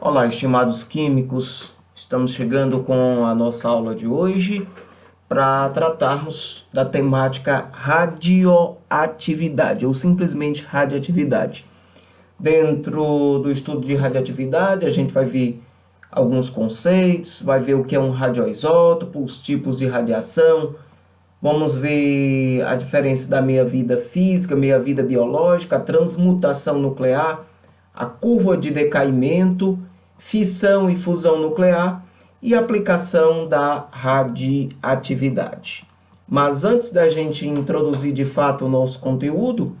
Olá, estimados químicos, estamos chegando com a nossa aula de hoje para tratarmos da temática radioatividade ou simplesmente radioatividade. Dentro do estudo de radioatividade, a gente vai ver alguns conceitos, vai ver o que é um radioisótopo, os tipos de radiação, vamos ver a diferença da meia-vida física, meia-vida biológica, a transmutação nuclear, a curva de decaimento, fissão e fusão nuclear e aplicação da radioatividade. Mas antes da gente introduzir de fato o nosso conteúdo,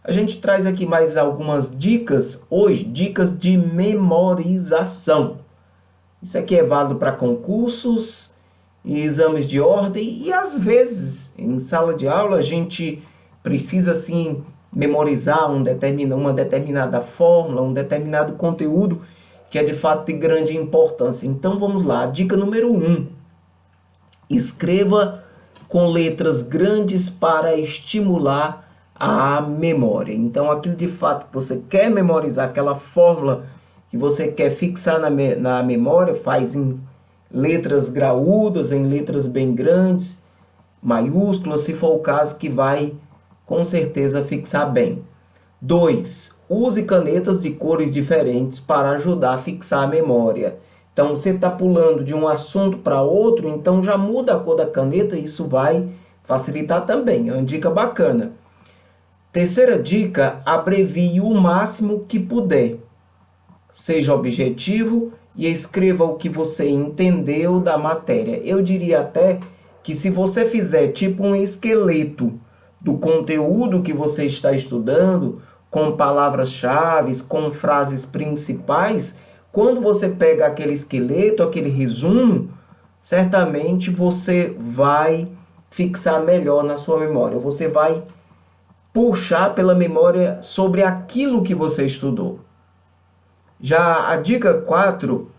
a gente traz aqui mais algumas dicas hoje, dicas de memorização. Isso aqui é válido para concursos e exames de ordem e às vezes em sala de aula a gente precisa assim memorizar uma determinada fórmula, um determinado conteúdo que é de fato de grande importância. Então vamos lá, dica número 1. Escreva com letras grandes para estimular a memória. Então aquilo de fato que você quer memorizar, aquela fórmula que você quer fixar na memória, faz em letras graúdas, em letras bem grandes, maiúsculas, se for o caso, que vai com certeza fixar bem. 2. Use canetas de cores diferentes para ajudar a fixar a memória. Então, você está pulando de um assunto para outro, então já muda a cor da caneta e isso vai facilitar também. É uma dica bacana. Terceira dica, abrevie o máximo que puder. Seja objetivo e escreva o que você entendeu da matéria. Eu diria até que se você fizer tipo um esqueleto do conteúdo que você está estudando, com palavras-chave, com frases principais, quando você pega aquele esqueleto, aquele resumo, certamente você vai fixar melhor na sua memória. Você vai puxar pela memória sobre aquilo que você estudou. Já a dica 4,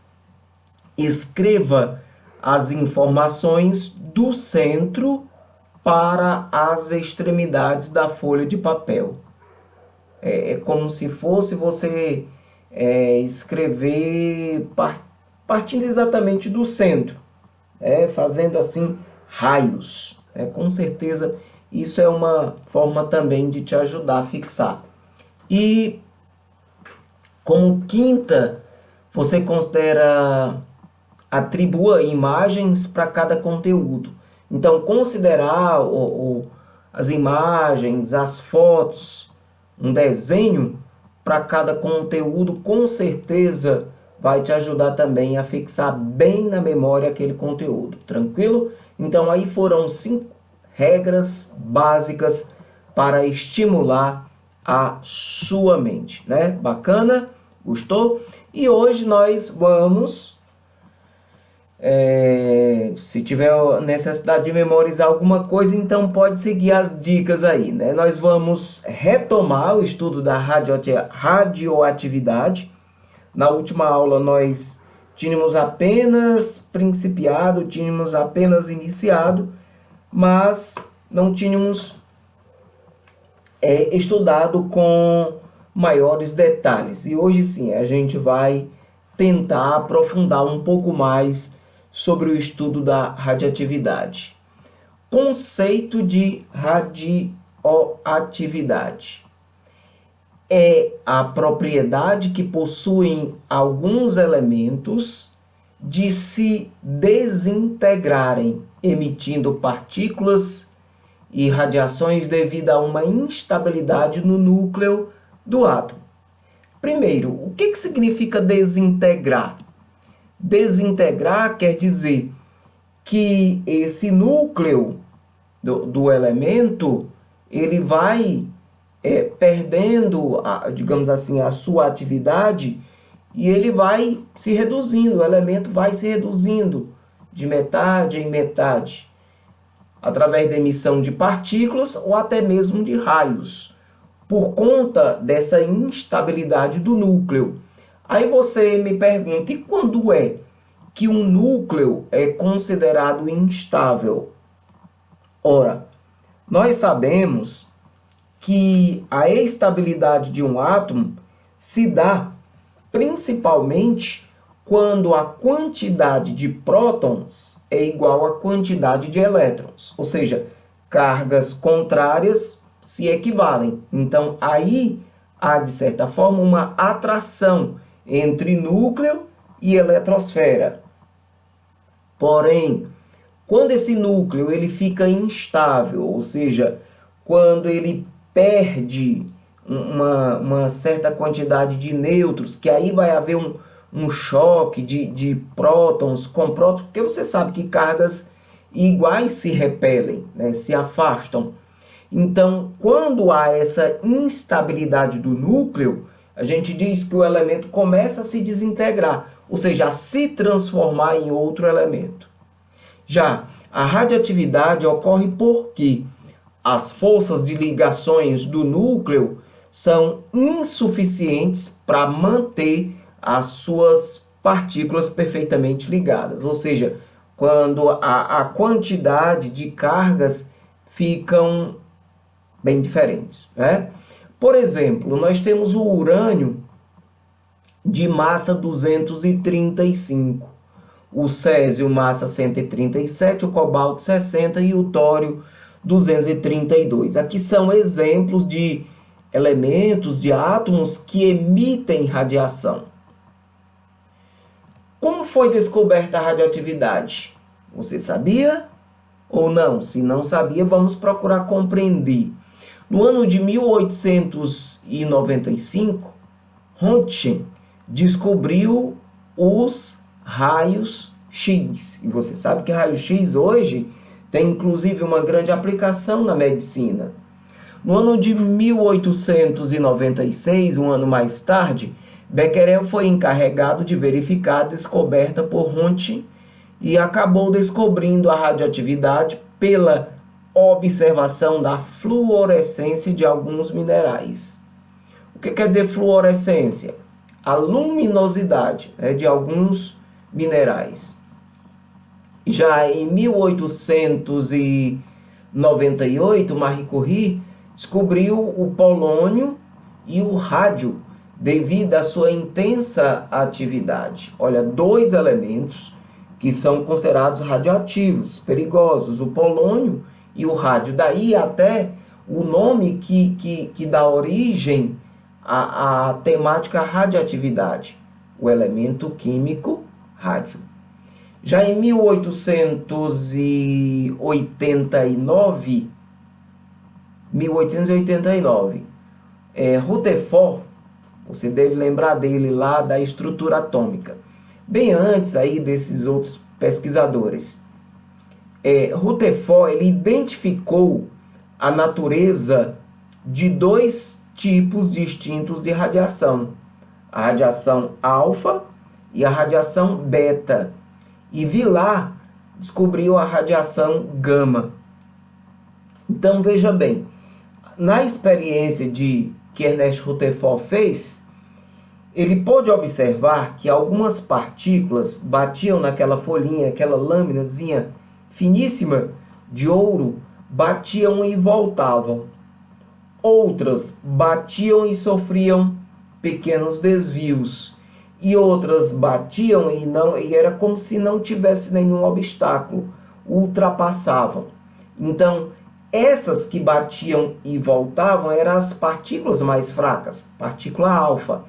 escreva as informações do centro para as extremidades da folha de papel. É como se fosse você escrever partindo exatamente do centro, fazendo assim raios. Com certeza isso é uma forma também de te ajudar a fixar. E como quinta, você considera atribua imagens para cada conteúdo. Então, considerar as imagens, as fotos, um desenho para cada conteúdo, com certeza vai te ajudar também a fixar bem na memória aquele conteúdo. Tranquilo? Então, aí foram 5 regras básicas para estimular a sua mente, né? Bacana? Gostou? E hoje nós vamos... se tiver necessidade de memorizar alguma coisa, então pode seguir as dicas aí, né? Nós vamos retomar o estudo da radioatividade. Na última aula nós tínhamos apenas principiado, tínhamos apenas iniciado, mas não tínhamos estudado com maiores detalhes. E hoje sim, a gente vai tentar aprofundar um pouco mais sobre o estudo da radioatividade. Conceito de radioatividade é a propriedade que possuem alguns elementos de se desintegrarem, emitindo partículas e radiações devido a uma instabilidade no núcleo do átomo. Primeiro, o que significa desintegrar? Desintegrar quer dizer que esse núcleo do elemento, ele vai perdendo, digamos assim, a sua atividade e ele vai se reduzindo, o elemento vai se reduzindo de metade em metade, através da emissão de partículas ou até mesmo de raios, por conta dessa instabilidade do núcleo. Aí você me pergunta, e quando é que um núcleo é considerado instável? Ora, nós sabemos que a estabilidade de um átomo se dá principalmente quando a quantidade de prótons é igual à quantidade de elétrons, ou seja, cargas contrárias se equivalem. Então, aí há, de certa forma, uma atração entre núcleo e eletrosfera. Porém, quando esse núcleo ele fica instável, ou seja, quando ele perde uma certa quantidade de nêutrons, que aí vai haver um choque de prótons com prótons, porque você sabe que cargas iguais se repelem, né, se afastam. Então, quando há essa instabilidade do núcleo, a gente diz que o elemento começa a se desintegrar, ou seja, a se transformar em outro elemento. Já a radioatividade ocorre porque as forças de ligações do núcleo são insuficientes para manter as suas partículas perfeitamente ligadas, ou seja, quando a quantidade de cargas ficam bem diferentes, né? Por exemplo, nós temos o urânio de massa 235, o césio massa 137, o cobalto 60 e o tório 232. Aqui são exemplos de elementos, de átomos que emitem radiação. Como foi descoberta a radioatividade? Você sabia ou não? Se não sabia, vamos procurar compreender. No ano de 1895, Röntgen descobriu os raios X. E você sabe que raios X hoje tem inclusive uma grande aplicação na medicina. No ano de 1896, um ano mais tarde, Becquerel foi encarregado de verificar a descoberta por Röntgen e acabou descobrindo a radioatividade pela observação da fluorescência de alguns minerais. O que quer dizer fluorescência? A luminosidade, né, de alguns minerais. Já em 1898, Marie Curie descobriu o polônio e o rádio devido à sua intensa atividade. Olha, dois elementos que são considerados radioativos, perigosos, o polônio e o rádio. Daí até o nome que dá origem à temática radioatividade, o elemento químico rádio. Já em 1889, Rutherford, você deve lembrar dele lá da estrutura atômica. Bem antes aí desses outros pesquisadores, Rutherford ele identificou a natureza de dois tipos distintos de radiação, a radiação alfa e a radiação beta. E Villard descobriu a radiação gama. Então veja bem, na experiência que Ernest Rutherford fez, ele pôde observar que algumas partículas batiam naquela folhinha, aquela lâminazinha finíssima de ouro, batiam e voltavam. Outras batiam e sofriam pequenos desvios. E outras batiam e era como se não tivesse nenhum obstáculo, ultrapassavam. Então, essas que batiam e voltavam eram as partículas mais fracas, partícula alfa.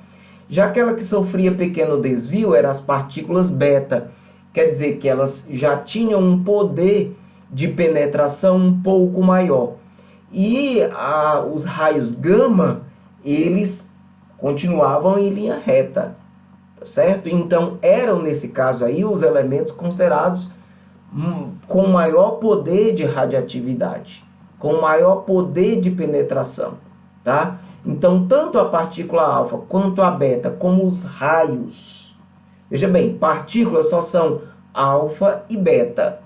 Já aquela que sofria pequeno desvio eram as partículas beta, quer dizer que elas já tinham um poder de penetração um pouco maior. E os raios gama, eles continuavam em linha reta, tá certo? Então, eram nesse caso aí os elementos considerados com maior poder de radioatividade, com maior poder de penetração, tá? Então, tanto a partícula alfa quanto a beta, como os raios. Veja bem, partículas só são alfa e beta.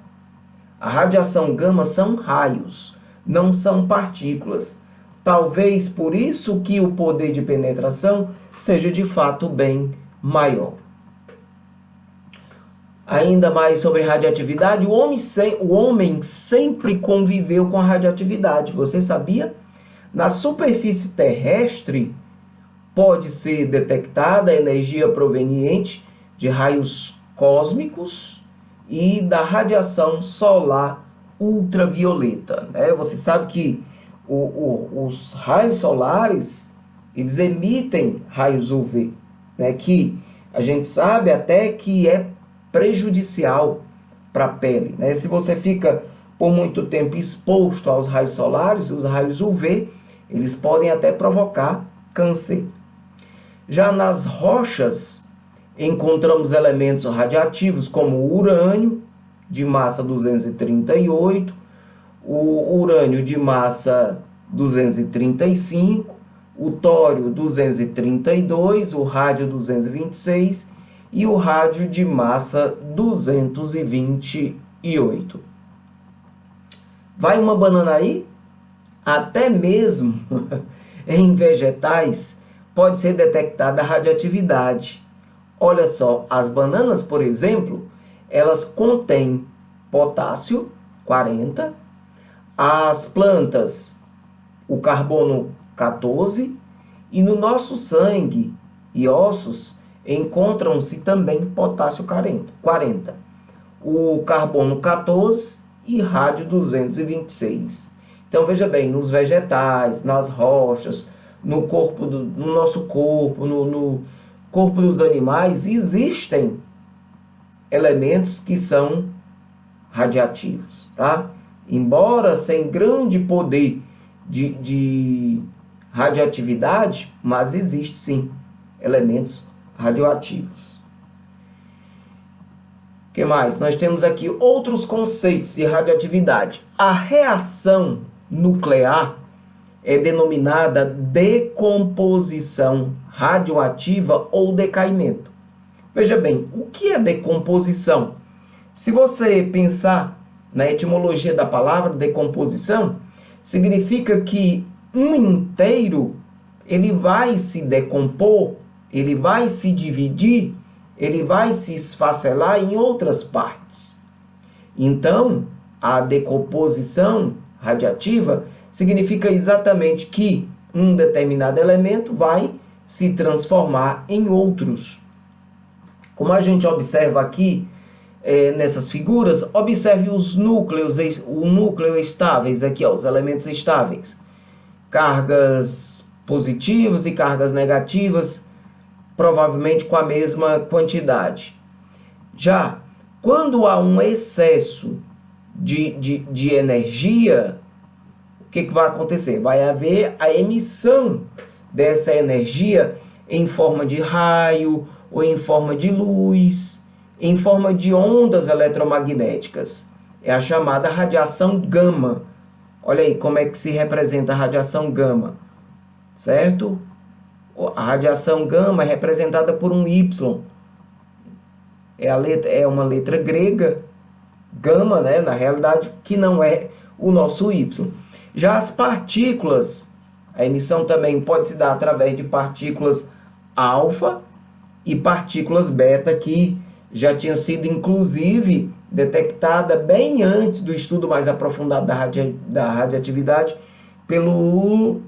A radiação gama são raios, não são partículas. Talvez por isso que o poder de penetração seja de fato bem maior. Ainda mais sobre radioatividade, o homem sempre conviveu com a radioatividade. Você sabia? Na superfície terrestre pode ser detectada a energia proveniente de raios cósmicos e da radiação solar ultravioleta, né? Você sabe que os raios solares, eles emitem raios UV, né? Que a gente sabe até que é prejudicial para a pele, né? Se você fica por muito tempo exposto aos raios solares, os raios UV, eles podem até provocar câncer. Já nas rochas, encontramos elementos radioativos como o urânio, de massa 238, o urânio de massa 235, o tório 232, o rádio 226 e o rádio de massa 228. Vai uma banana aí? Até mesmo em vegetais pode ser detectada a radioatividade. Olha só, as bananas, por exemplo, elas contêm potássio, 40, as plantas, o carbono, 14, e no nosso sangue e ossos encontram-se também potássio, 40, o carbono, 14 e rádio, 226. Então veja bem, nos vegetais, nas rochas, no nosso corpo, no corpo dos animais, existem elementos que são radiativos, tá? Embora sem grande poder de radioatividade, mas existe sim elementos radioativos. O que mais? Nós temos aqui outros conceitos de radioatividade. A reação nuclear é denominada decomposição radioativa ou decaimento. Veja bem, o que é decomposição? Se você pensar na etimologia da palavra decomposição, significa que um inteiro ele vai se decompor, ele vai se dividir, ele vai se esfacelar em outras partes. Então, a decomposição radiativa significa exatamente que um determinado elemento vai se transformar em outros. Como a gente observa aqui nessas figuras, observe os núcleos, o núcleo estáveis aqui, ó, os elementos estáveis. Cargas positivas e cargas negativas, provavelmente com a mesma quantidade. Já quando há um excesso de energia, o que vai acontecer? Vai haver a emissão dessa energia em forma de raio, ou em forma de luz, em forma de ondas eletromagnéticas. É a chamada radiação gama. Olha aí como é que se representa a radiação gama, certo? A radiação gama é representada por um Y. É uma letra grega, gama, né? Na realidade, que não é o nosso Y. Já as partículas, a emissão também pode se dar através de partículas alfa e partículas beta, que já tinham sido, inclusive, detectada bem antes do estudo mais aprofundado da radioatividade pelo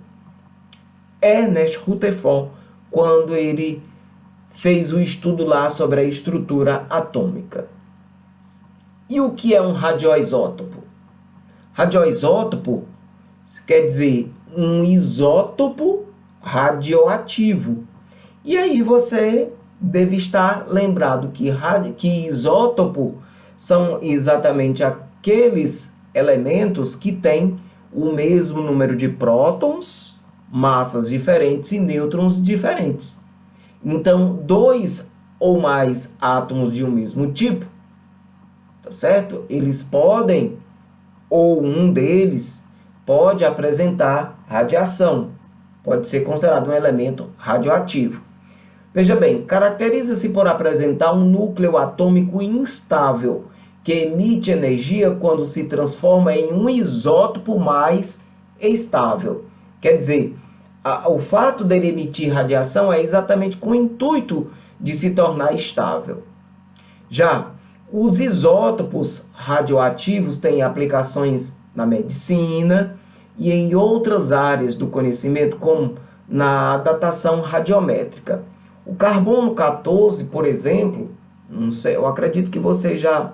Ernest Rutherford, quando ele fez o estudo lá sobre a estrutura atômica. E o que é um radioisótopo? Radioisótopo quer dizer um isótopo radioativo. E aí você deve estar lembrado que isótopo são exatamente aqueles elementos que têm o mesmo número de prótons, massas diferentes e nêutrons diferentes. Então, dois ou mais átomos de um mesmo tipo, tá certo? Eles podem, ou um deles, pode apresentar radiação, pode ser considerado um elemento radioativo. Veja bem, caracteriza-se por apresentar um núcleo atômico instável, que emite energia quando se transforma em um isótopo mais estável. Quer dizer, o fato dele emitir radiação é exatamente com o intuito de se tornar estável. Já os isótopos radioativos têm aplicações na medicina e em outras áreas do conhecimento, como na datação radiométrica. O carbono 14, por exemplo, não sei, eu acredito que você já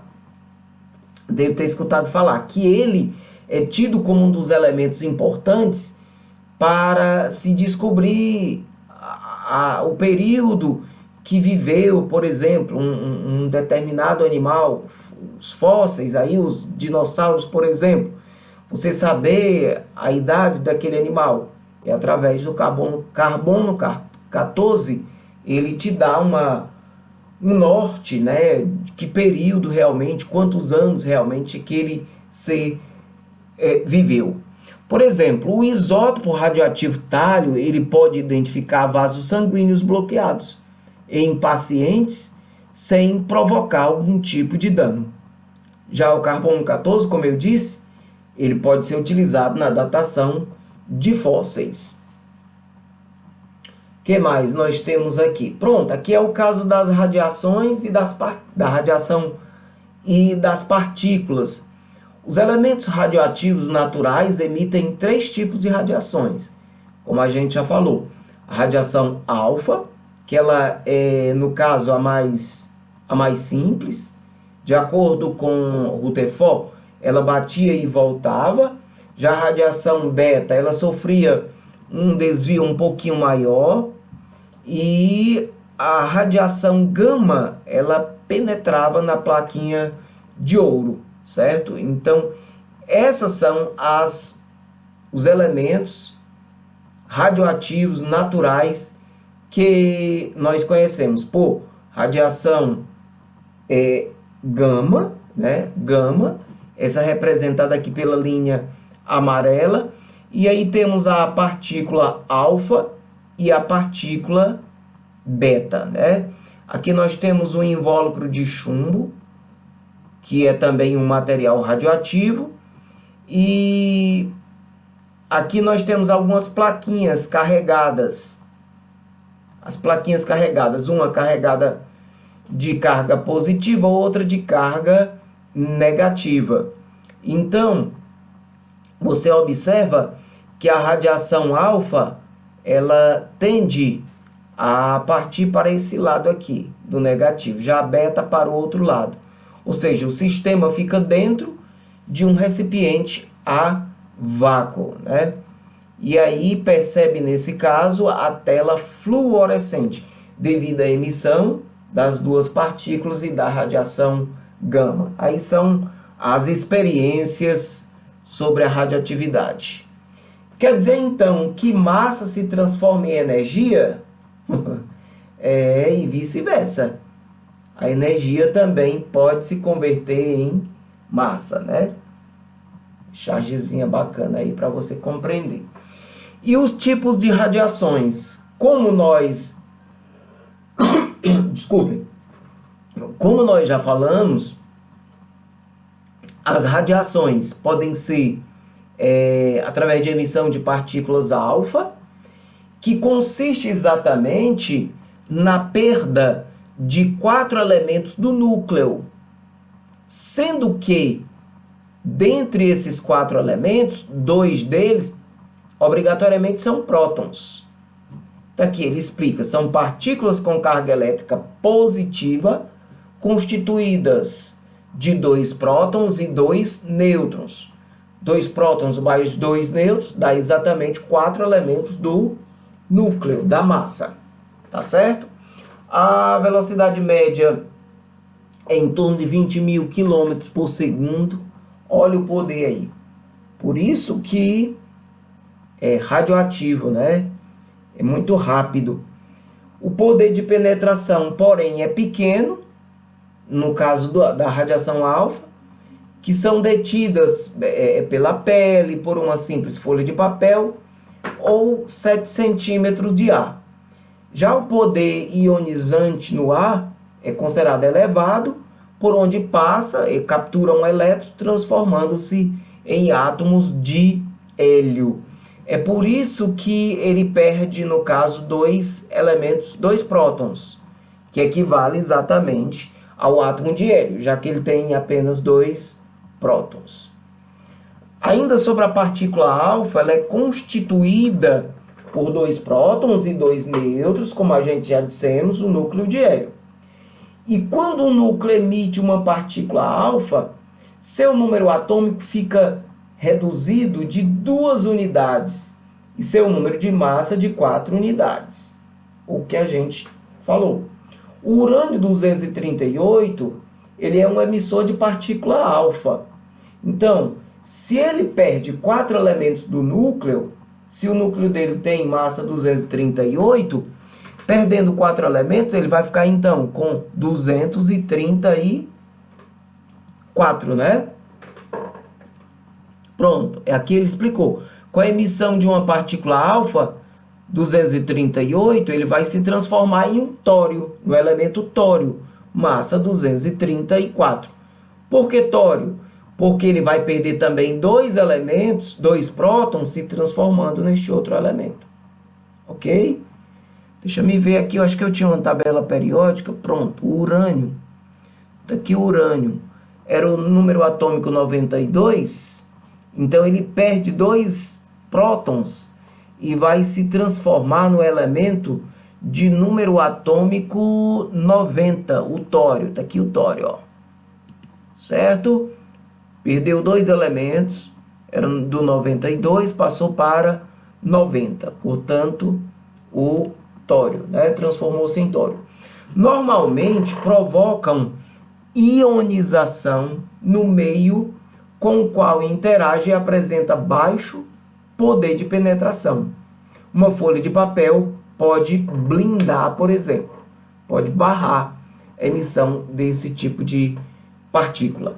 deve ter escutado falar, que ele é tido como um dos elementos importantes para se descobrir o período que viveu, por exemplo, um determinado animal, os fósseis, aí os dinossauros, por exemplo, você saber a idade daquele animal, e através do carbono 14, ele te dá um norte, né, que período realmente, quantos anos realmente que ele viveu. Por exemplo, o isótopo radioativo tálio, ele pode identificar vasos sanguíneos bloqueados em pacientes sem provocar algum tipo de dano. Já o carbono 14, como eu disse, ele pode ser utilizado na datação de fósseis. O que mais nós temos aqui? Pronto, aqui é o caso das radiações e da radiação e das partículas. Os elementos radioativos naturais emitem 3 tipos de radiações, como a gente já falou. A radiação alfa, que ela é, no caso, a mais simples. De acordo com Rutherford, ela batia e voltava. Já a radiação beta, ela sofria um desvio um pouquinho maior. E a radiação gama, ela penetrava na plaquinha de ouro, certo? Então, essas são os elementos radioativos naturais que nós conhecemos por radiação gama, né? Gama, essa é representada aqui pela linha amarela. E aí temos a partícula alfa e a partícula beta, né? Aqui nós temos o invólucro de chumbo, que é também um material radioativo. E aqui nós temos algumas plaquinhas carregadas. As plaquinhas carregadas, uma carregada de carga positiva, outra de carga negativa. Então, você observa que a radiação alfa, ela tende a partir para esse lado aqui, do negativo. Já a beta para o outro lado. Ou seja, o sistema fica dentro de um recipiente a vácuo, né? E aí percebe nesse caso a tela fluorescente, devido à emissão das duas partículas e da radiação gama. Aí são as experiências sobre a radioatividade. Quer dizer então que massa se transforma em energia? E vice-versa. A energia também pode se converter em massa, né? Chargezinha bacana aí para você compreender. E os tipos de radiações? Como nós... Desculpem. Como nós já falamos, as radiações podem ser através de emissão de partículas alfa, que consiste exatamente na perda de 4 elementos do núcleo, sendo que, dentre esses 4 elementos, 2 deles obrigatoriamente são prótons. Então aqui ele explica, são partículas com carga elétrica positiva, constituídas de 2 prótons e 2 nêutrons. 2 prótons mais 2 nêutrons dá exatamente 4 elementos do núcleo, da massa. Tá certo? A velocidade média é em torno de 20.000 km por segundo. Olha o poder aí. Por isso que é radioativo, né? É muito rápido. O poder de penetração, porém, é pequeno, no caso da radiação alfa, que são detidas pela pele, por uma simples folha de papel, ou 7 centímetros de ar. Já o poder ionizante no ar é considerado elevado, por onde passa e captura um elétron, transformando-se em átomos de hélio. É por isso que ele perde, no caso, 2 elementos, 2 prótons, que equivale exatamente ao átomo de hélio, já que ele tem apenas 2 prótons. Ainda sobre a partícula alfa, ela é constituída por 2 prótons e 2 nêutrons, como a gente já dissemos, o núcleo de hélio. E quando o núcleo emite uma partícula alfa, seu número atômico fica reduzido de 2 unidades e seu número de massa de 4 unidades. O que a gente falou. O urânio-238, ele é um emissor de partícula alfa. Então, se ele perde 4 elementos do núcleo, se o núcleo dele tem massa 238, perdendo 4 elementos, ele vai ficar então com 234, né? Pronto, aqui ele explicou. Com a emissão de uma partícula alfa, 238, ele vai se transformar em um tório, no elemento tório, massa 234. Por que tório? Porque ele vai perder também 2 elementos, 2 prótons, se transformando neste outro elemento. Ok? Deixa eu me ver aqui, eu acho que eu tinha uma tabela periódica. Pronto, o urânio. Aqui o urânio era o número atômico 92, então ele perde 2 prótons e vai se transformar no elemento de número atômico 90, o tório. Está aqui o tório, ó. Certo? Perdeu 2 elementos, era do 92, passou para 90. Portanto, o tório, né? Transformou-se em tório. Normalmente provocam ionização no meio com o qual interage e apresenta baixo poder de penetração. Uma folha de papel pode blindar, por exemplo, pode barrar a emissão desse tipo de partícula.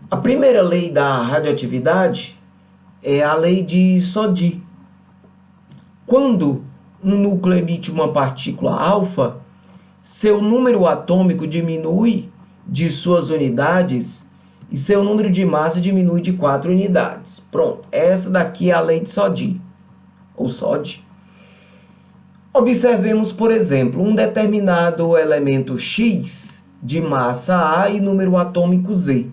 A primeira lei da radioatividade é a lei de Soddy. Quando um núcleo emite uma partícula alfa, seu número atômico diminui de suas unidades e seu número de massa diminui de 4 unidades. Pronto, essa daqui é a lei de Soddy, ou Soddy. Observemos, por exemplo, um determinado elemento X de massa A e número atômico Z.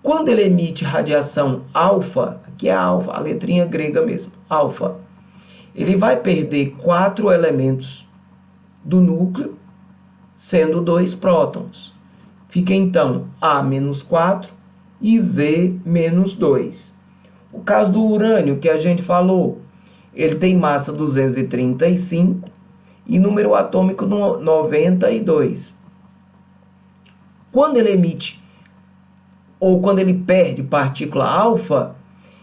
Quando ele emite radiação alfa, aqui é alfa, a letrinha grega mesmo, alfa, ele vai perder 4 elementos do núcleo, sendo 2 prótons. Fica então A menos 4 e Z menos 2. O caso do urânio que a gente falou, ele tem massa 235 e número atômico 92. Quando ele emite, ou quando ele perde partícula alfa,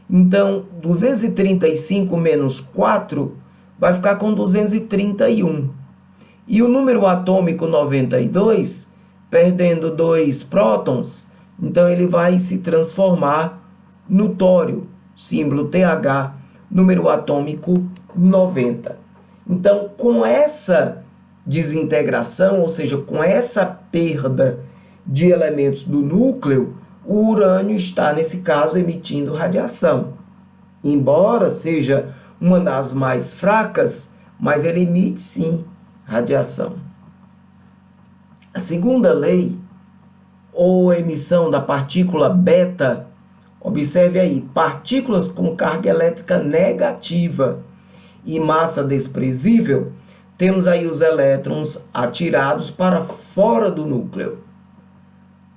então 235 menos 4 vai ficar com 231. E o número atômico 92, perdendo 2 prótons, então ele vai se transformar no tório, símbolo TH, número atômico 90. Então, com essa desintegração, ou seja, com essa perda de elementos do núcleo, o urânio está, nesse caso, emitindo radiação. Embora seja uma das mais fracas, mas ele emite, sim, radiação. A segunda lei, ou emissão da partícula beta, observe aí, partículas com carga elétrica negativa e massa desprezível, temos aí os elétrons atirados para fora do núcleo.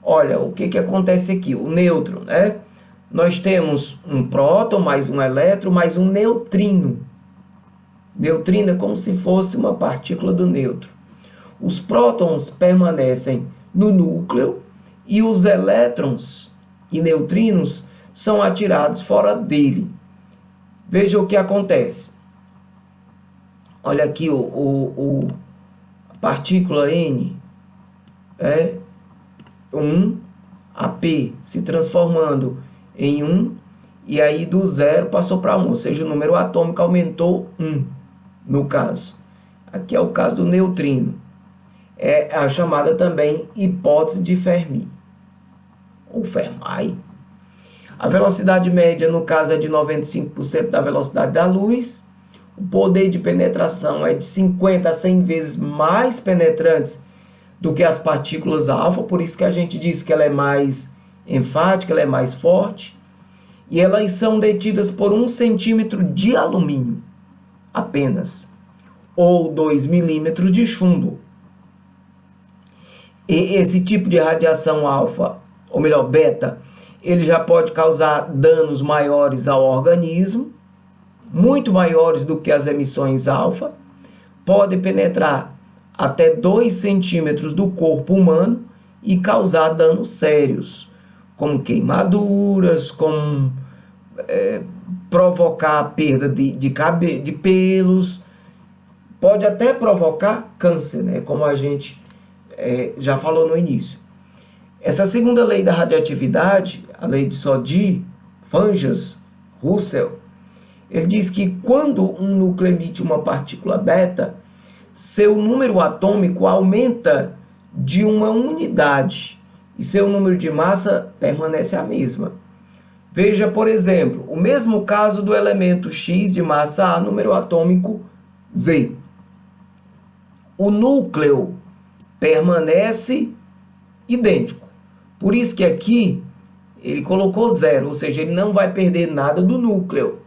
Olha, o que acontece aqui? O nêutron, né? Nós temos um próton, mais um elétron, mais um neutrino. Neutrino é como se fosse uma partícula do nêutron. Os prótons permanecem no núcleo e os elétrons e neutrinos são atirados fora dele. Veja o que acontece. Olha aqui a partícula N, 1, a P se transformando em 1, e aí do 0 passou para 1, ou seja, o número atômico aumentou 1, no caso. Aqui é o caso do neutrino. É a chamada também hipótese de Fermi, ou Fermi. A velocidade média, no caso, é de 95% da velocidade da luz. O poder de penetração é de 50 a 100 vezes mais penetrantes do que as partículas alfa, por isso que a gente diz que ela é mais enfática, ela é mais forte. E elas são detidas por 1 centímetro de alumínio, apenas, ou 2 milímetros de chumbo. E esse tipo de radiação alfa, ou melhor, beta, ele já pode causar danos maiores ao organismo, muito maiores do que as emissões alfa, pode penetrar até 2 centímetros do corpo humano e causar danos sérios, como queimaduras, como provocar a perda de pelos, pode até provocar câncer, né? Como a gente já falou no início. Essa segunda lei da radioatividade, a lei de Soddy, Fanjas, Russell, ele diz que quando um núcleo emite uma partícula beta, seu número atômico aumenta de uma unidade e seu número de massa permanece a mesma. Veja, por exemplo, o mesmo caso do elemento X de massa A, número atômico Z. O núcleo permanece idêntico. Por isso que aqui ele colocou 0, ou seja, ele não vai perder nada do núcleo.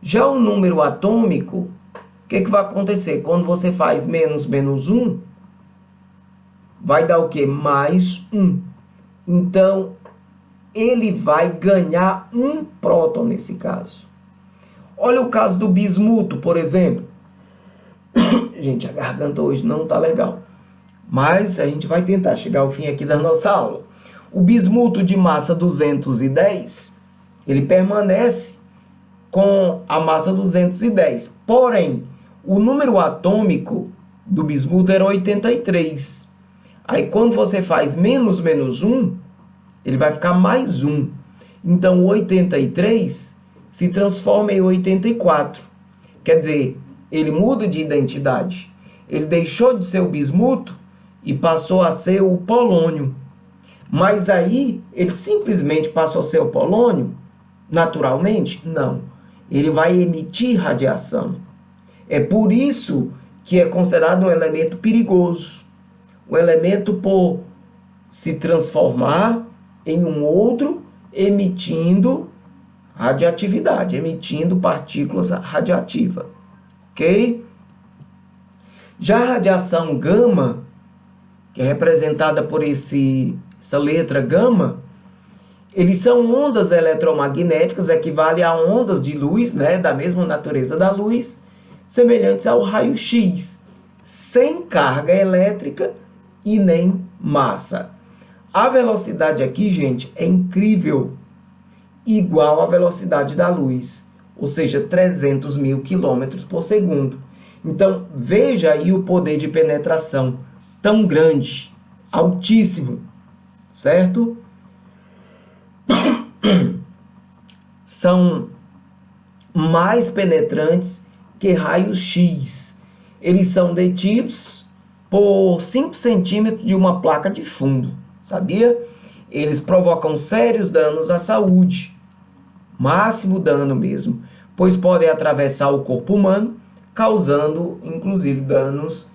Já o número atômico, o que vai acontecer? Quando você faz menos 1, vai dar o quê? Mais 1. Então, ele vai ganhar um próton nesse caso. Olha o caso do bismuto, por exemplo. Gente, a garganta hoje não está legal. Mas a gente vai tentar chegar ao fim aqui da nossa aula. O bismuto de massa 210, ele permanece com a massa 210. Porém, o número atômico do bismuto era 83. Aí quando você faz menos 1, ele vai ficar mais 1. Então, o 83 se transforma em 84. Quer dizer, ele muda de identidade. Ele deixou de ser o bismuto e passou a ser o polônio. Mas aí, ele simplesmente passou a ser o polônio? Naturalmente? Não. Ele vai emitir radiação. É por isso que é considerado um elemento perigoso. Um elemento por se transformar em um outro, emitindo radioatividade, emitindo partículas radioativas. Ok? Já a radiação gama, que é representada por essa letra gama, eles são ondas eletromagnéticas, equivale a ondas de luz, né, da mesma natureza da luz, semelhantes ao raio-x, sem carga elétrica e nem massa. A velocidade aqui, gente, é incrível, igual à velocidade da luz, ou seja, 300 mil quilômetros por segundo. Então, veja aí o poder de penetração tão grande, altíssimo, certo? São mais penetrantes que raios X. Eles são detidos por 5 centímetros de uma placa de chumbo, sabia? Eles provocam sérios danos à saúde, máximo dano mesmo, pois podem atravessar o corpo humano, causando inclusive danos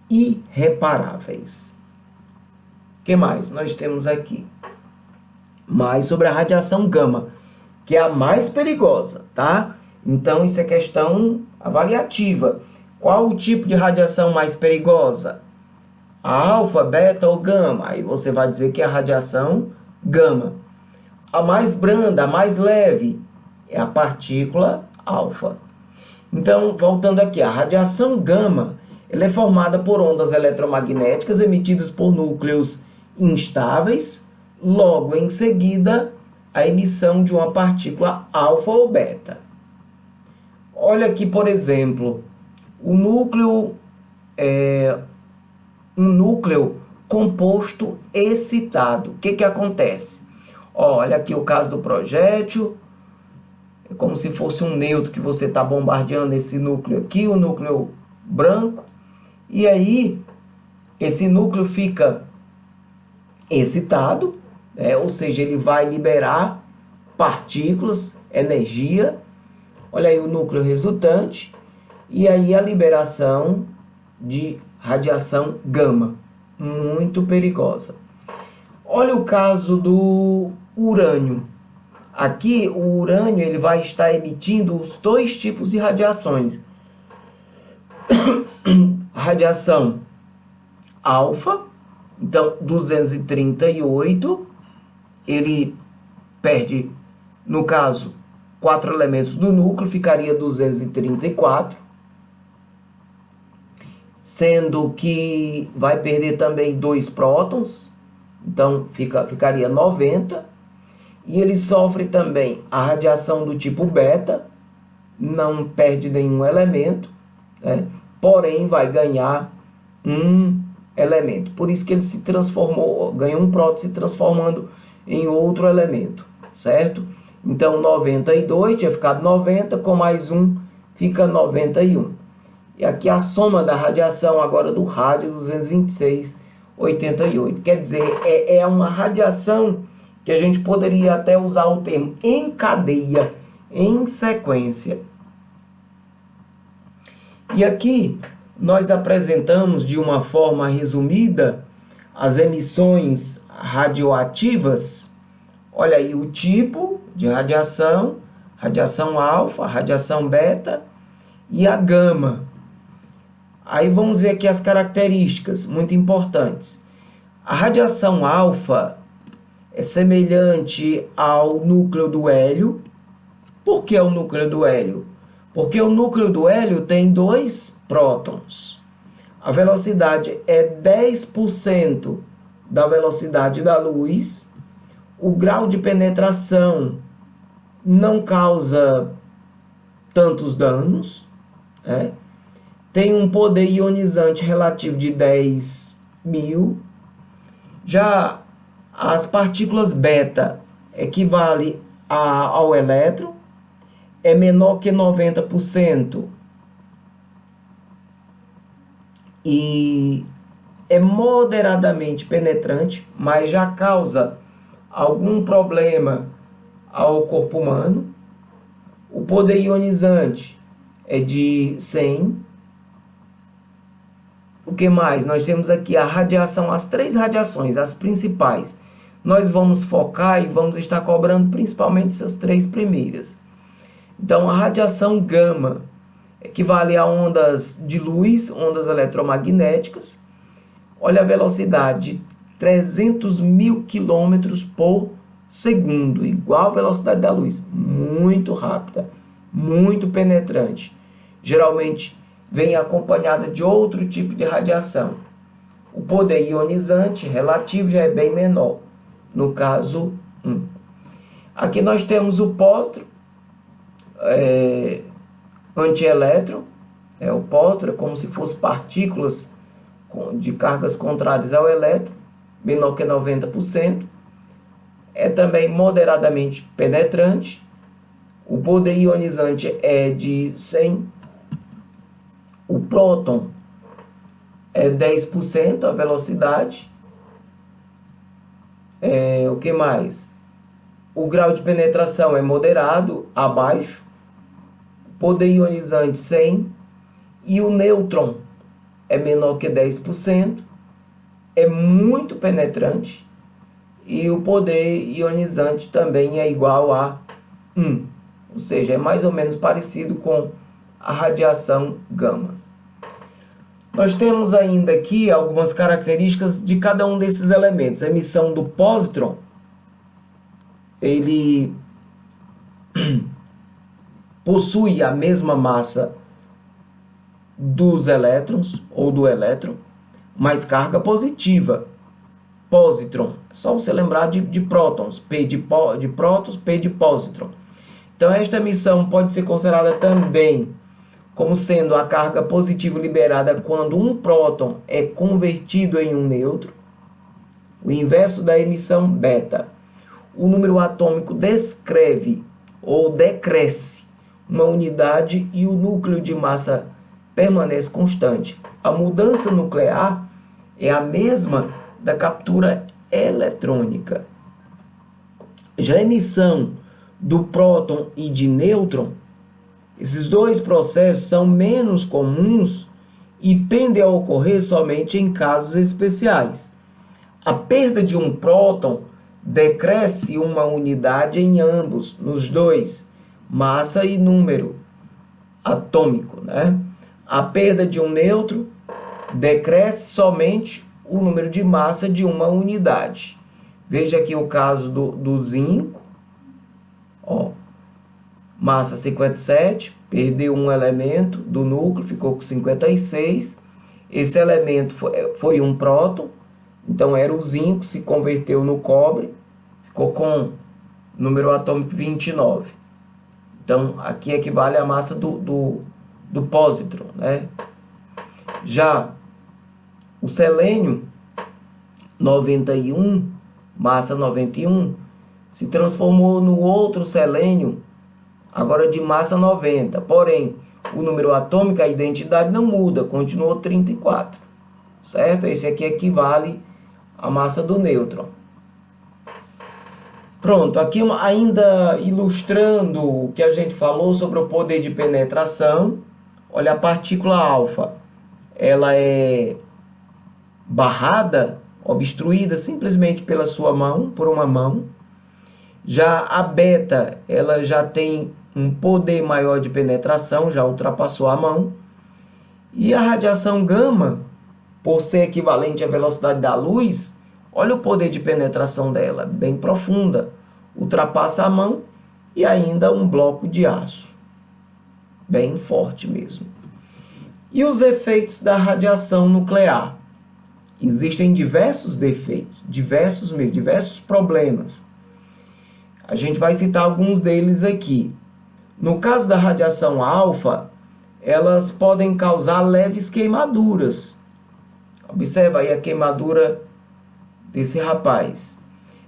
irreparáveis. O que mais nós temos aqui? Mais sobre a radiação gama, que é a mais perigosa, tá? Então, isso é questão avaliativa. Qual o tipo de radiação mais perigosa? A alfa, beta ou gama? Aí você vai dizer que é a radiação gama. A mais branda, a mais leve, é a partícula alfa. Então, voltando aqui, a radiação gama, ela é formada por ondas eletromagnéticas emitidas por núcleos instáveis, logo em seguida a emissão de uma partícula alfa ou beta. Olha aqui, por exemplo, o núcleo um núcleo composto excitado. O que acontece? Olha aqui o caso do projétil, é como se fosse um nêutron que você está bombardeando esse núcleo aqui, o núcleo branco, e aí esse núcleo fica excitado, ou seja, ele vai liberar partículas, energia. Olha aí o núcleo resultante, e aí a liberação de radiação gama, muito perigosa. Olha o caso do urânio. Aqui o urânio ele vai estar emitindo os 2 tipos de radiações. Radiação alfa, Então, 238, ele perde, no caso, 4 elementos do núcleo, ficaria 234, sendo que vai perder também 2 prótons, então ficaria 90, e ele sofre também a radiação do tipo beta, não perde nenhum elemento, né? Porém vai ganhar um elemento. Por isso que ele se transformou, ganhou um próton se transformando em outro elemento, certo? Então 92 tinha ficado 90, com mais um fica 91. E aqui a soma da radiação agora do rádio 226,88. Quer dizer, é uma radiação que a gente poderia até usar o termo em cadeia, em sequência. E aqui nós apresentamos de uma forma resumida as emissões radioativas. Olha aí o tipo de radiação, radiação alfa, radiação beta e a gama. Aí vamos ver aqui as características muito importantes. A radiação alfa é semelhante ao núcleo do hélio. Por que o núcleo do hélio? Porque o núcleo do hélio tem 2 prótons. A velocidade é 10% da velocidade da luz. O grau de penetração não causa tantos danos, né? Tem um poder ionizante relativo de 10.000. Já as partículas beta equivalem ao elétron, é menor que 90% e é moderadamente penetrante, mas já causa algum problema ao corpo humano. O poder ionizante é de 100. O que mais? Nós temos aqui a radiação, as 3 radiações, as principais. Nós vamos focar e vamos estar cobrando principalmente essas 3 primeiras. Então, a radiação gama equivale a ondas de luz, ondas eletromagnéticas. Olha a velocidade, 300.000 km por segundo, igual a velocidade da luz. Muito rápida, muito penetrante. Geralmente vem acompanhada de outro tipo de radiação. O poder ionizante relativo já é bem menor, no caso 1. Aqui nós temos o pósitron, antielétron, o pósitron é como se fossem partículas de cargas contrárias ao elétron, menor que 90%, é também moderadamente penetrante, o poder ionizante é de 100, o próton é 10% a velocidade, o que mais? O grau de penetração é moderado a baixo, poder ionizante 100, e o nêutron é menor que 10%, é muito penetrante, e o poder ionizante também é igual a 1, ou seja, é mais ou menos parecido com a radiação gama. Nós temos ainda aqui algumas características de cada um desses elementos. A emissão do pósitron, ele possui a mesma massa dos elétrons ou do elétron, mas carga positiva. Positron, é só você lembrar de prótons, P de prótons, P de pósitron. Então esta emissão pode ser considerada também como sendo a carga positiva liberada quando um próton é convertido em um nêutron. O inverso da emissão beta. O número atômico descreve ou decresce uma unidade e o núcleo de massa permanece constante. A mudança nuclear é a mesma da captura eletrônica. Já a emissão do próton e de nêutron, esses dois processos são menos comuns e tendem a ocorrer somente em casos especiais. A perda de um próton decresce uma unidade em ambos, nos dois, massa e número atômico, né? A perda de um nêutron decresce somente o número de massa de uma unidade. Veja aqui o caso do zinco. Ó, massa 57, perdeu um elemento do núcleo, ficou com 56. Esse elemento foi um próton, então era o zinco, se converteu no cobre, ficou com número atômico 29. Então, aqui equivale à massa do pósitron, né? Já o selênio 91, massa 91, se transformou no outro selênio, agora de massa 90. Porém, o número atômico, a identidade não muda, continuou 34. Certo? Esse aqui equivale à massa do nêutron. Pronto, aqui ainda ilustrando o que a gente falou sobre o poder de penetração. Olha, a partícula alfa, ela é barrada, obstruída simplesmente pela sua mão, por uma mão. Já a beta, ela já tem um poder maior de penetração, já ultrapassou a mão. E a radiação gama, por ser equivalente à velocidade da luz, olha o poder de penetração dela, bem profunda. Ultrapassa a mão e ainda um bloco de aço. Bem forte mesmo. E os efeitos da radiação nuclear? Existem diversos defeitos, diversos problemas. A gente vai citar alguns deles aqui. No caso da radiação alfa, elas podem causar leves queimaduras. Observa aí a queimadura desse rapaz.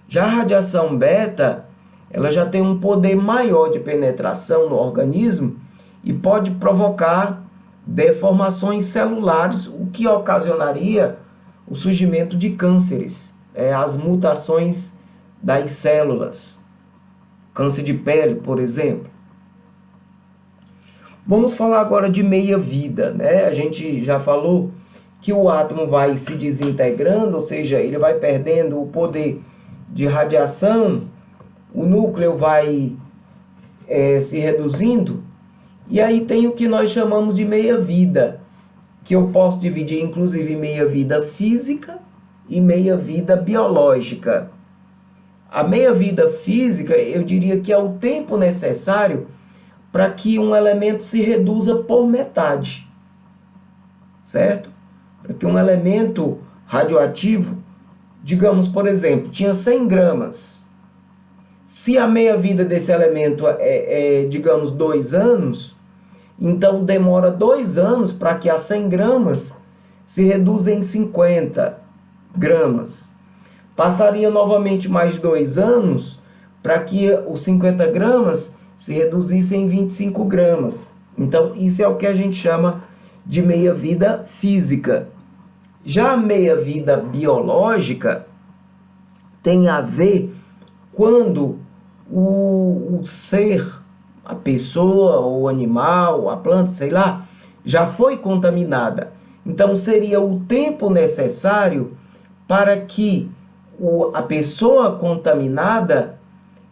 Já a radiação beta, ela já tem um poder maior de penetração no organismo e pode provocar deformações celulares, o que ocasionaria o surgimento de cânceres, as mutações das células. Câncer de pele, por exemplo. Vamos falar agora de meia-vida, né? A gente já falou que o átomo vai se desintegrando, ou seja, ele vai perdendo o poder de radiação, o núcleo vai se reduzindo, e aí tem o que nós chamamos de meia-vida, que eu posso dividir inclusive em meia-vida física e meia-vida biológica. A meia-vida física, eu diria que é o tempo necessário para que um elemento se reduza por metade, certo? Para que um elemento radioativo, digamos, por exemplo, tinha 100 gramas. Se a meia-vida desse elemento digamos, 2 anos, então demora 2 anos para que as 100 gramas se reduzam em 50 gramas. Passaria novamente mais 2 anos para que os 50 gramas se reduzissem em 25 gramas. Então, isso é o que a gente chama de meia-vida física. Já a meia-vida biológica tem a ver quando o ser, a pessoa, o animal, a planta, sei lá, já foi contaminada. Então, seria o tempo necessário para que a pessoa contaminada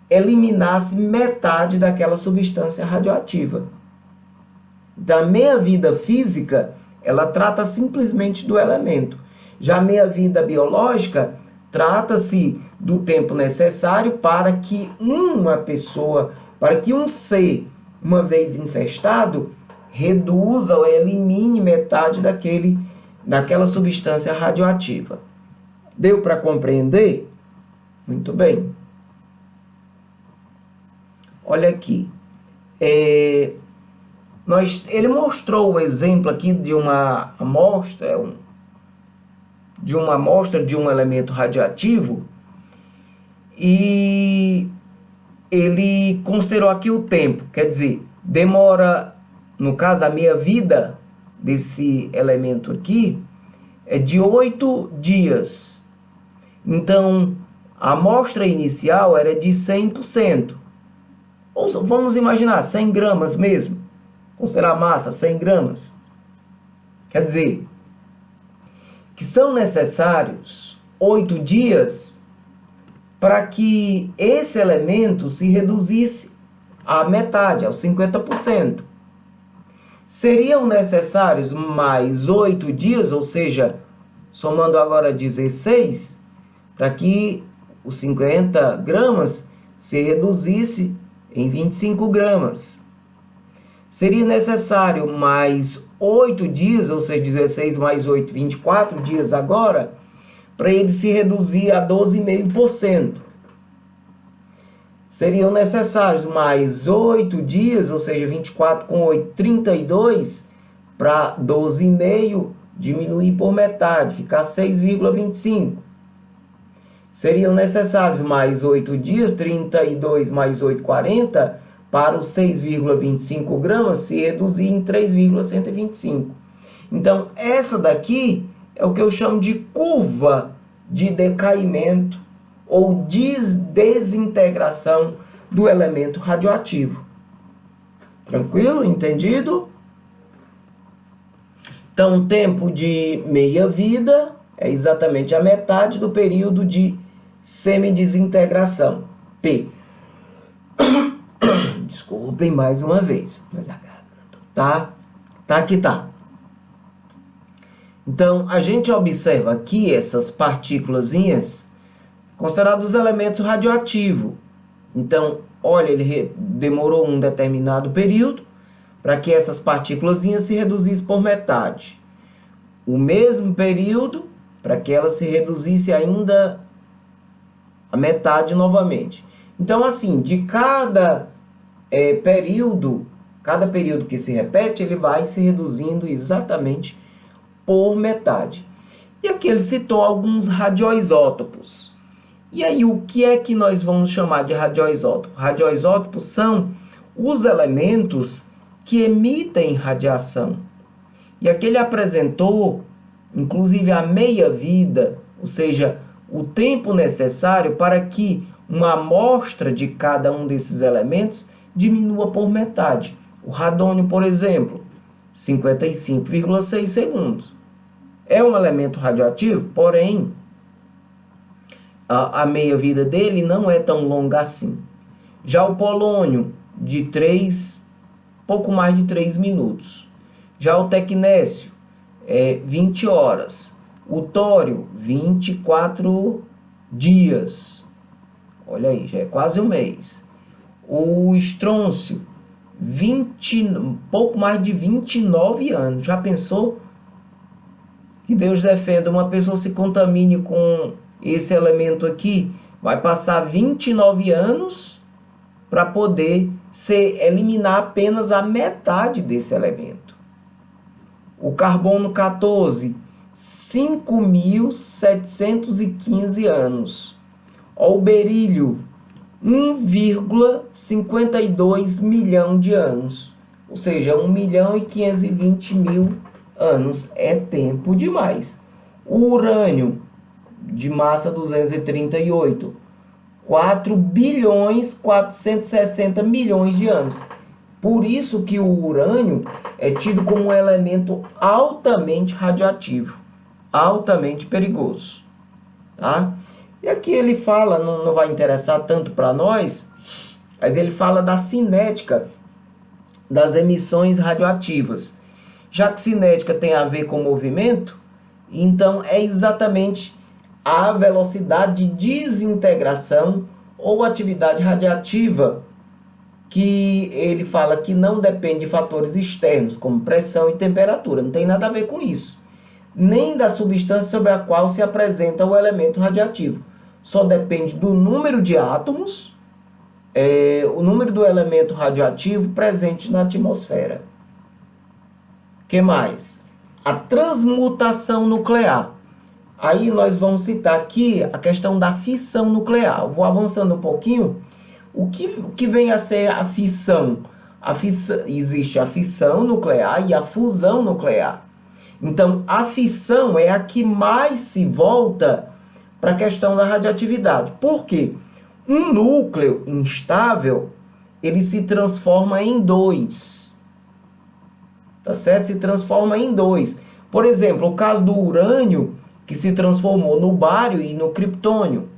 eliminasse metade daquela substância radioativa. Da meia-vida física, ela trata simplesmente do elemento. Já a meia-vida biológica trata-se do tempo necessário para que uma pessoa, para que um ser, uma vez infestado, reduza ou elimine metade daquela substância radioativa. Deu para compreender? Muito bem. Olha aqui. Ele mostrou o exemplo aqui de uma amostra, de um elemento radioativo, e ele considerou aqui o tempo, quer dizer, demora, no caso, a meia-vida desse elemento aqui é de 8 dias. Então, a amostra inicial era de 100%. Ou vamos imaginar, 100 gramas mesmo. Considerar a massa, 100 gramas. Quer dizer, que são necessários 8 dias para que esse elemento se reduzisse à metade, aos 50%. Seriam necessários mais 8 dias, ou seja, somando agora 16, para que os 50 gramas se reduzisse em 25 gramas. Seria necessário mais 8 dias, ou seja, 16 mais 8, 24 dias agora, para ele se reduzir a 12,5%. Seriam necessários mais 8 dias, ou seja, 24 com 8, 32, para 12,5 diminuir por metade, ficar 6,25. Seriam necessários mais 8 dias, 32 mais 8, 40, para os 6,25 gramas se reduzir em 3,125. Então, essa daqui é o que eu chamo de curva de decaimento ou desintegração do elemento radioativo. Tranquilo? Entendido? Então, o tempo de meia-vida é exatamente a metade do período de semidesintegração, P. Desculpem mais uma vez, mas a garganta tá. Então, a gente observa aqui essas partículazinhas consideradas os elementos radioativos. Então, olha, ele demorou um determinado período para que essas partículazinhas se reduzissem por metade. O mesmo período para que ela se reduzisse ainda a metade novamente. Então, assim, de cada período que se repete, ele vai se reduzindo exatamente por metade. E aqui ele citou alguns radioisótopos. E aí, o que é que nós vamos chamar de radioisótopos? Radioisótopos são os elementos que emitem radiação. E aqui ele apresentou, inclusive, a meia-vida, ou seja, o tempo necessário para que uma amostra de cada um desses elementos diminua por metade. O radônio, por exemplo, 55,6 segundos. É um elemento radioativo, porém, a meia-vida dele não é tão longa assim. Já o polônio, pouco mais de 3 minutos. Já o tecnécio, 20 horas. O tório, 24 dias. Olha aí, já é quase um mês. O estrôncio, pouco mais de 29 anos. Já pensou? Que Deus defenda, uma pessoa se contamine com esse elemento aqui, vai passar 29 anos para poder eliminar apenas a metade desse elemento. O carbono 14, 5.715 anos. O berílio, 1,52 milhão de anos. Ou seja, 1.520.000 anos. É tempo demais. O urânio, de massa 238, 4.460 milhões de anos. Por isso que o urânio é tido como um elemento altamente radioativo, altamente perigoso. Tá? E aqui ele fala, não vai interessar tanto para nós, mas ele fala da cinética das emissões radioativas. Já que cinética tem a ver com movimento, então é exatamente a velocidade de desintegração ou atividade radiativa que ele fala que não depende de fatores externos, como pressão e temperatura. Não tem nada a ver com isso. Nem da substância sobre a qual se apresenta o elemento radioativo. Só depende do número de átomos, o número do elemento radioativo presente na atmosfera. O que mais? A transmutação nuclear. Aí nós vamos citar aqui a questão da fissão nuclear. Eu vou avançando um pouquinho. O que vem a ser a fissão? Existe a fissão nuclear e a fusão nuclear. Então, a fissão é a que mais se volta para a questão da radioatividade. Por quê? Um núcleo instável, ele se transforma em dois. Tá certo? Se transforma em dois. Por exemplo, o caso do urânio, que se transformou no bário e no criptônio.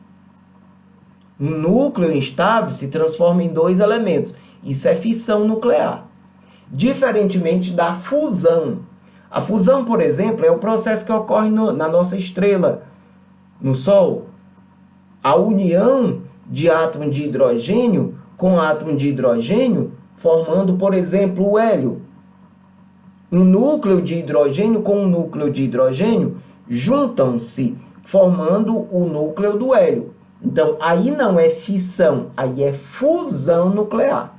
Um núcleo instável se transforma em dois elementos. Isso é fissão nuclear. Diferentemente da fusão. A fusão, por exemplo, é o processo que ocorre na nossa estrela, no Sol. A união de átomo de hidrogênio com átomo de hidrogênio, formando, por exemplo, o hélio. Um núcleo de hidrogênio com um núcleo de hidrogênio juntam-se, formando o núcleo do hélio. Então, aí não é fissão, aí é fusão nuclear.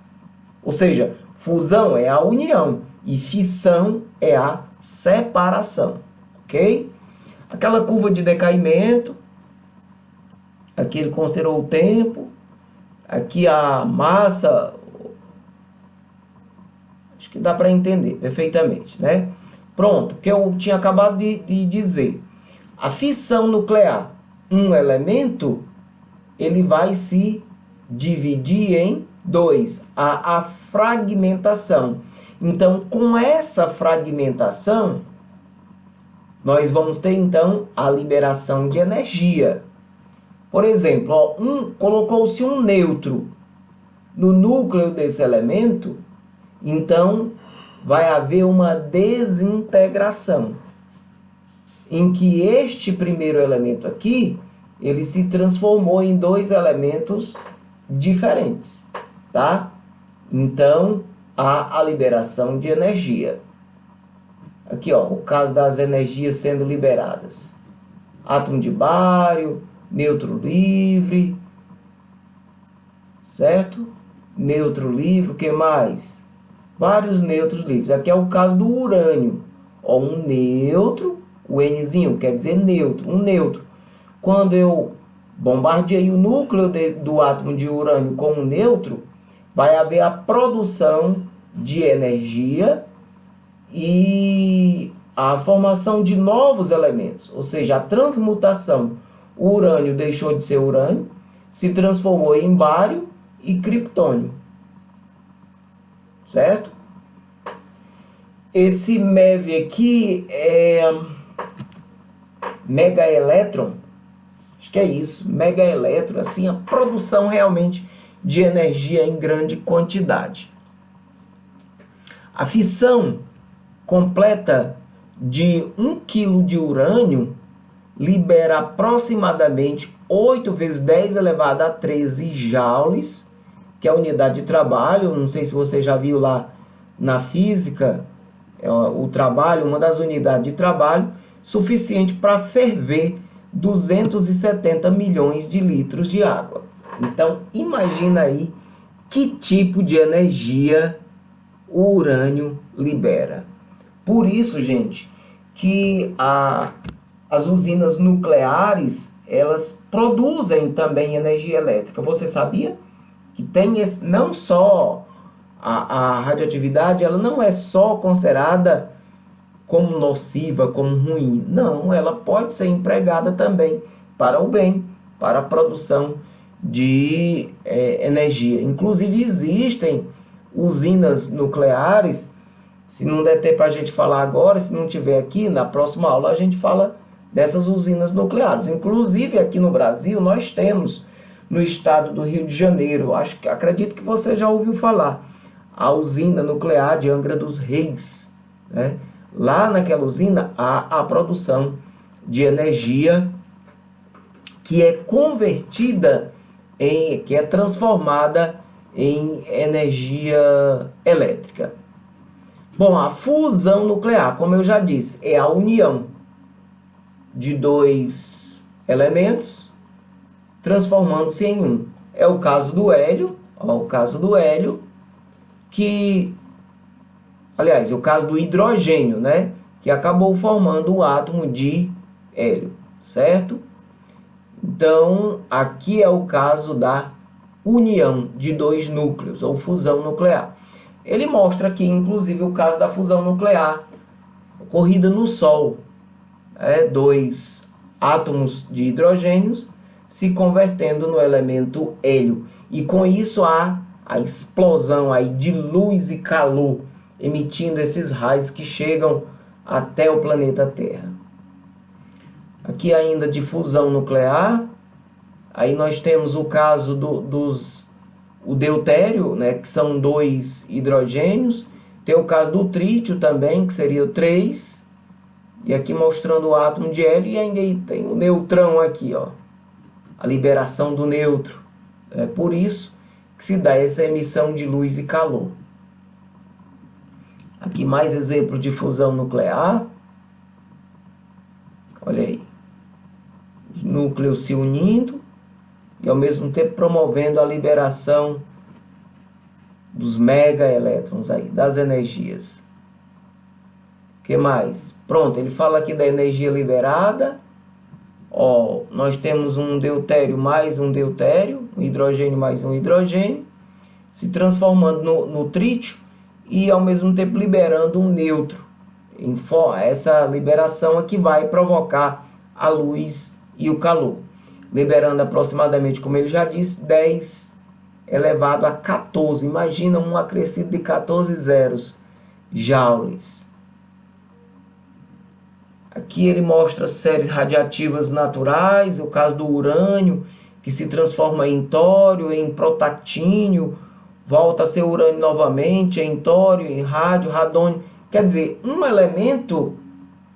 Ou seja, fusão é a união e fissão é a separação, ok? Aquela curva de decaimento, aqui ele considerou o tempo, aqui a massa, acho que dá para entender perfeitamente, né? Pronto, que eu tinha acabado de dizer. A fissão nuclear, um elemento, ele vai se dividir em dois, a fragmentação. Então, com essa fragmentação, nós vamos ter, então, a liberação de energia. Por exemplo, ó, colocou-se um nêutron no núcleo desse elemento, então vai haver uma desintegração, em que este primeiro elemento aqui, ele se transformou em dois elementos diferentes, tá? Então, há a liberação de energia. Aqui, ó, o caso das energias sendo liberadas. Átomo de bário, nêutron livre, certo? Nêutron livre, o que mais? Vários nêutrons livres. Aqui é o caso do urânio. Ó, um nêutron, o Nzinho quer dizer nêutron, um nêutron. Quando eu bombardeei o núcleo do átomo de urânio com um nêutron, vai haver a produção de energia e a formação de novos elementos, ou seja, a transmutação. O urânio deixou de ser urânio, se transformou em bário e criptônio. Certo? Esse MeV aqui é megaelétron. Acho que é isso, megaelétron, assim, a produção realmente de energia em grande quantidade. A fissão completa de 1 kg de urânio libera aproximadamente 8 vezes 10 elevado a 13 joules, que é a unidade de trabalho. Não sei se você já viu lá na física, o trabalho, uma das unidades de trabalho, suficiente para ferver 270 milhões de litros de água. Então, imagina aí que tipo de energia o urânio libera. Por isso, gente, que as usinas nucleares, elas produzem também energia elétrica. Você sabia? Que tem não só a radioatividade, ela não é só considerada como nociva, como ruim. Não, ela pode ser empregada também para o bem, para a produção de energia. Inclusive existem usinas nucleares, se não der tempo para a gente falar agora, se não tiver aqui, na próxima aula a gente fala dessas usinas nucleares. Inclusive aqui no Brasil nós temos, no estado do Rio de Janeiro, acredito que você já ouviu falar, a usina nuclear de Angra dos Reis, né? Lá naquela usina há a produção de energia que é convertida que é transformada em energia elétrica. Bom, a fusão nuclear, como eu já disse, é a união de dois elementos transformando-se em um. É o caso do hélio, aliás, é o caso do hidrogênio, né? Que acabou formando o átomo de hélio, certo? Então, aqui é o caso da união de dois núcleos, ou fusão nuclear. Ele mostra aqui, inclusive, o caso da fusão nuclear ocorrida no Sol. Dois átomos de hidrogênios se convertendo no elemento hélio. E com isso há a explosão aí de luz e calor, emitindo esses raios que chegam até o planeta Terra. Aqui ainda de fusão nuclear, aí nós temos o caso o deutério, né, que são 2 hidrogênios. Tem o caso do trítio também, que seria o 3. E aqui mostrando o átomo de hélio, e ainda tem o neutrão aqui, ó, a liberação do nêutron. É por isso que se dá essa emissão de luz e calor. Aqui mais exemplo de fusão nuclear. Olha aí. Os núcleos se unindo e ao mesmo tempo promovendo a liberação dos megaelétrons aí, das energias. O que mais? Pronto, ele fala aqui da energia liberada. Ó, nós temos um deutério mais um deutério, um hidrogênio mais um hidrogênio, se transformando no trítio e ao mesmo tempo liberando um nêutron. Essa liberação aqui vai provocar a luz e o calor, liberando aproximadamente, como ele já disse, 10 elevado a 14. Imagina um acrescido de 14 zeros joules. Aqui ele mostra séries radiativas naturais, o caso do urânio, que se transforma em tório, em protactínio, volta a ser urânio novamente, em tório, em rádio, radônio. Quer dizer, um elemento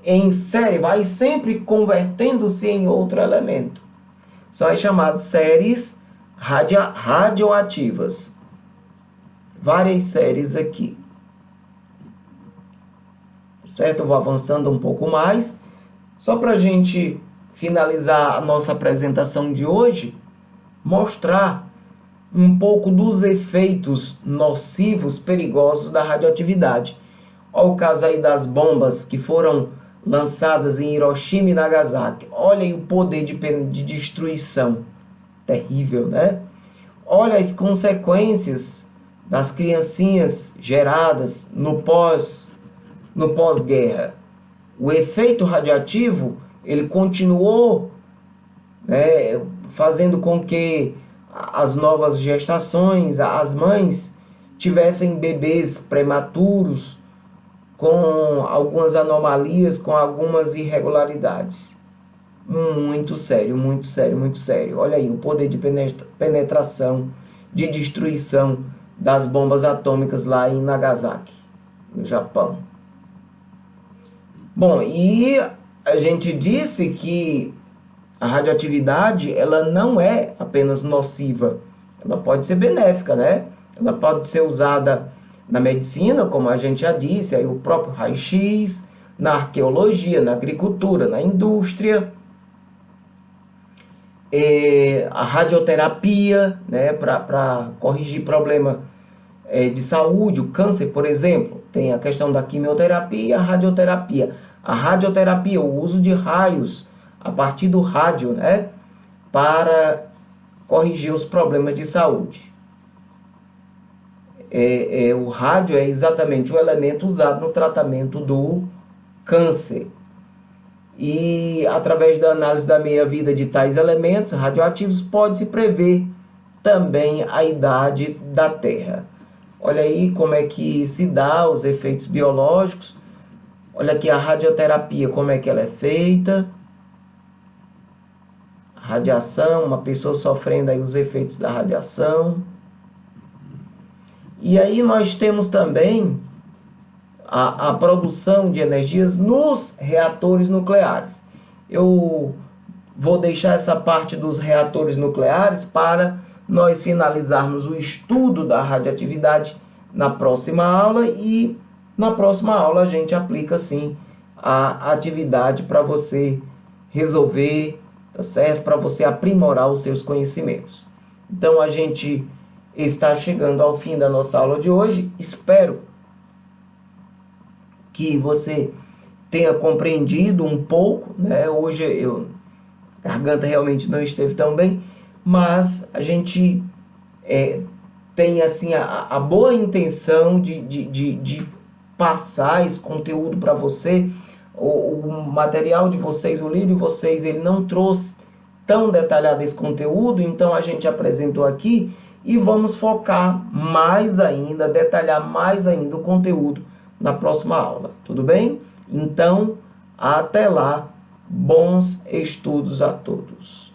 em série vai sempre convertendo-se em outro elemento. São as chamadas séries radioativas. Várias séries aqui. Certo? Eu vou avançando um pouco mais. Só para a gente finalizar a nossa apresentação de hoje, mostrar um pouco dos efeitos nocivos, perigosos da radioatividade. Olha o caso aí das bombas que foram lançadas em Hiroshima e Nagasaki. Olha aí o poder de destruição. Terrível, né? Olha as consequências das criancinhas geradas no pós-guerra. O efeito radioativo, ele continuou, né, fazendo com que as novas gestações, as mães, tivessem bebês prematuros, com algumas anomalias, com algumas irregularidades. Muito sério, muito sério, muito sério. Olha aí o poder de penetração, de destruição das bombas atômicas lá em Nagasaki, no Japão. Bom, e a gente disse que a radioatividade, ela não é apenas nociva, ela pode ser benéfica, né? Ela pode ser usada na medicina, como a gente já disse, aí o próprio raio-x, na arqueologia, na agricultura, na indústria, a radioterapia, né, para corrigir problema de saúde, o câncer, por exemplo, tem a questão da quimioterapia e a radioterapia. A radioterapia, o uso de raios a partir do rádio, né, para corrigir os problemas de saúde. O rádio é exatamente o elemento usado no tratamento do câncer. E através da análise da meia-vida de tais elementos radioativos, pode-se prever também a idade da Terra. Olha aí como é que se dá os efeitos biológicos. Olha aqui a radioterapia, como é que ela é feita. Radiação, uma pessoa sofrendo aí os efeitos da radiação. E aí nós temos também a produção de energias nos reatores nucleares. Eu vou deixar essa parte dos reatores nucleares para nós finalizarmos o estudo da radioatividade na próxima aula, e na próxima aula a gente aplica sim a atividade para você resolver, tá certo? Para você aprimorar os seus conhecimentos. Então a gente está chegando ao fim da nossa aula de hoje. Espero que você tenha compreendido um pouco, né? Hoje a garganta realmente não esteve tão bem, mas a gente tem assim a boa intenção de passar esse conteúdo para você. O material de vocês, o livro de vocês, ele não trouxe tão detalhado esse conteúdo, então a gente apresentou aqui e vamos focar mais ainda, detalhar mais ainda o conteúdo na próxima aula, tudo bem? Então, até lá, bons estudos a todos.